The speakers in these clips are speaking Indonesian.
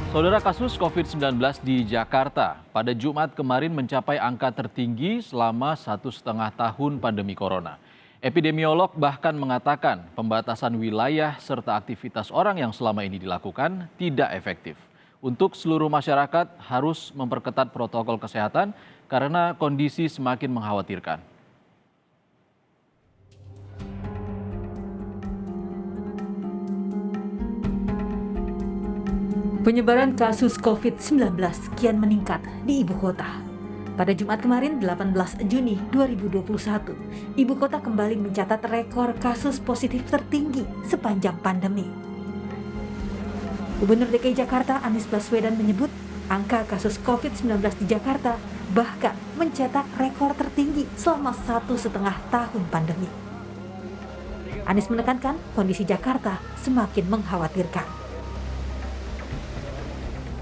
Saudara, kasus COVID-19 di Jakarta pada Jumat kemarin mencapai angka tertinggi selama 1,5 tahun pandemi corona. Epidemiolog bahkan mengatakan pembatasan wilayah serta aktivitas orang yang selama ini dilakukan tidak efektif. Untuk seluruh masyarakat harus memperketat protokol kesehatan karena kondisi semakin mengkhawatirkan. Penyebaran kasus COVID-19 kian meningkat di ibu kota. Pada Jumat kemarin 18 Juni 2021, ibu kota kembali mencatat rekor kasus positif tertinggi sepanjang pandemi. Gubernur DKI Jakarta Anies Baswedan menyebut angka kasus COVID-19 di Jakarta bahkan mencetak rekor tertinggi selama 1,5 tahun pandemi. Anies menekankan kondisi Jakarta semakin mengkhawatirkan.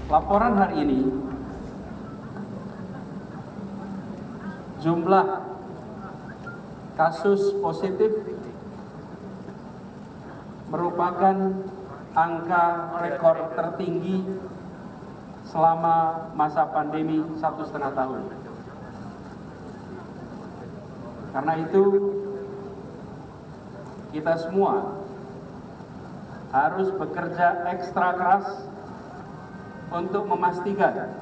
Laporan hari ini, jumlah kasus positif merupakan angka rekor tertinggi selama masa pandemi 1,5 tahun. Karena itu, kita semua harus bekerja ekstra keras untuk memastikan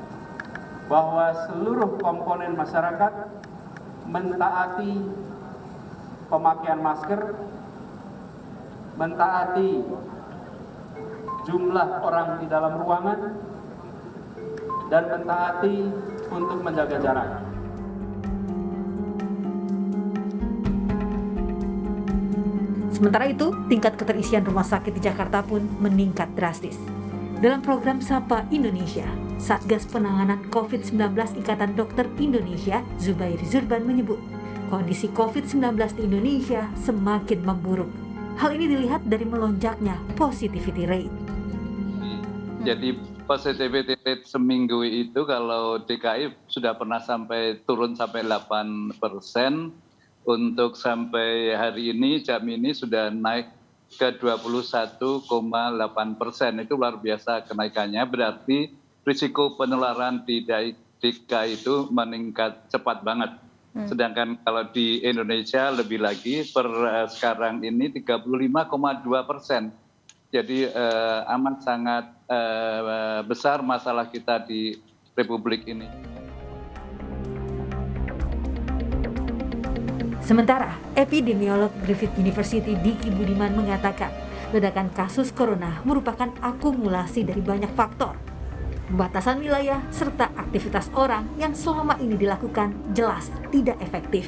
bahwa seluruh komponen masyarakat mentaati pemakaian masker, mentaati jumlah orang di dalam ruangan, dan mentaati untuk menjaga jarak. Sementara itu, tingkat keterisian rumah sakit di Jakarta pun meningkat drastis. Dalam program Sapa Indonesia, Satgas Penanganan COVID-19 Ikatan Dokter Indonesia, Zubairi Zurban menyebut, kondisi COVID-19 di Indonesia semakin memburuk. Hal ini dilihat dari melonjaknya positivity rate. Jadi positivity rate seminggu itu kalau DKI sudah pernah turun sampai 8%, untuk sampai hari ini jam ini sudah naik ke 21,8%. Itu luar biasa kenaikannya, berarti risiko penularan di DKI itu meningkat cepat banget. Sedangkan kalau di Indonesia lebih lagi, per sekarang ini 35,2%. Jadi amat sangat besar masalah kita di Republik ini. Sementara, epidemiolog Griffith University Diki Budiman mengatakan ledakan kasus corona merupakan akumulasi dari banyak faktor. Pembatasan wilayah serta aktivitas orang yang selama ini dilakukan jelas tidak efektif.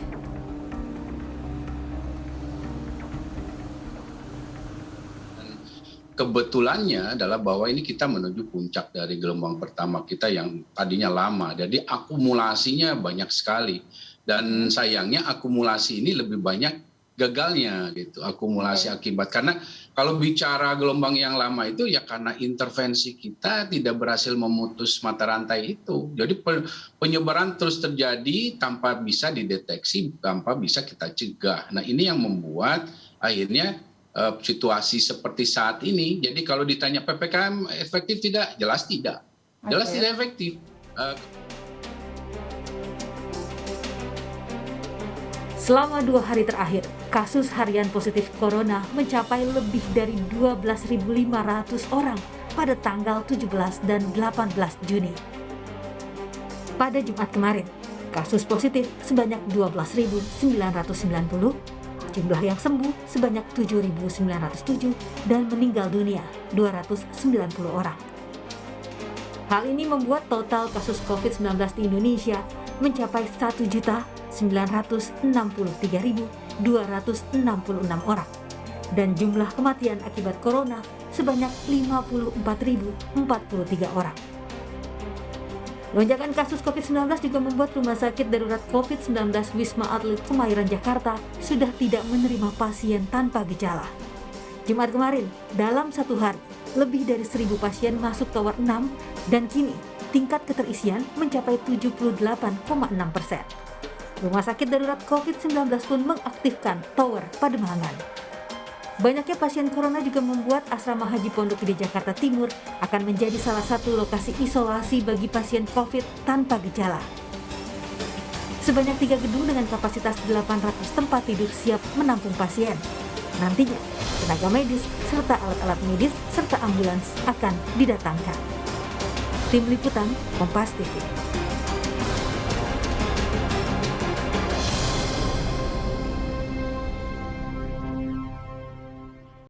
Kebetulannya adalah bahwa ini kita menuju puncak dari gelombang pertama kita yang tadinya lama. Jadi akumulasinya banyak sekali. Dan sayangnya akumulasi ini lebih banyak gagalnya gitu, akumulasi akibat. Karena kalau bicara gelombang yang lama itu ya karena intervensi kita tidak berhasil memutus mata rantai itu. Jadi penyebaran terus terjadi tanpa bisa dideteksi, tanpa bisa kita cegah. Nah ini yang membuat akhirnya situasi seperti saat ini. Jadi kalau ditanya PPKM efektif tidak? Jelas tidak. Jelas tidak efektif. Selama 2 hari terakhir, kasus harian positif corona mencapai lebih dari 12.500 orang pada tanggal 17 dan 18 Juni. Pada Jumat kemarin, kasus positif sebanyak 12.990, jumlah yang sembuh sebanyak 7.907 dan meninggal dunia 290 orang. Hal ini membuat total kasus COVID-19 di Indonesia mencapai 1.963.266 orang dan jumlah kematian akibat corona sebanyak 54.043 orang. Lonjakan kasus COVID-19 juga membuat Rumah Sakit Darurat COVID-19 Wisma Atlet Kemayoran Jakarta sudah tidak menerima pasien tanpa gejala. Jumat kemarin, dalam satu hari, lebih dari 1.000 pasien masuk tower 6 dan kini tingkat keterisian mencapai 78,6%. Rumah Sakit Darurat COVID-19 pun mengaktifkan tower Pademangan. Banyaknya pasien corona juga membuat asrama haji Pondok Gede Jakarta Timur akan menjadi salah satu lokasi isolasi bagi pasien COVID tanpa gejala. Sebanyak 3 gedung dengan kapasitas 800 tempat tidur siap menampung pasien. Nantinya, tenaga medis serta alat-alat medis serta ambulans akan didatangkan. Tim Liputan, Kompas TV.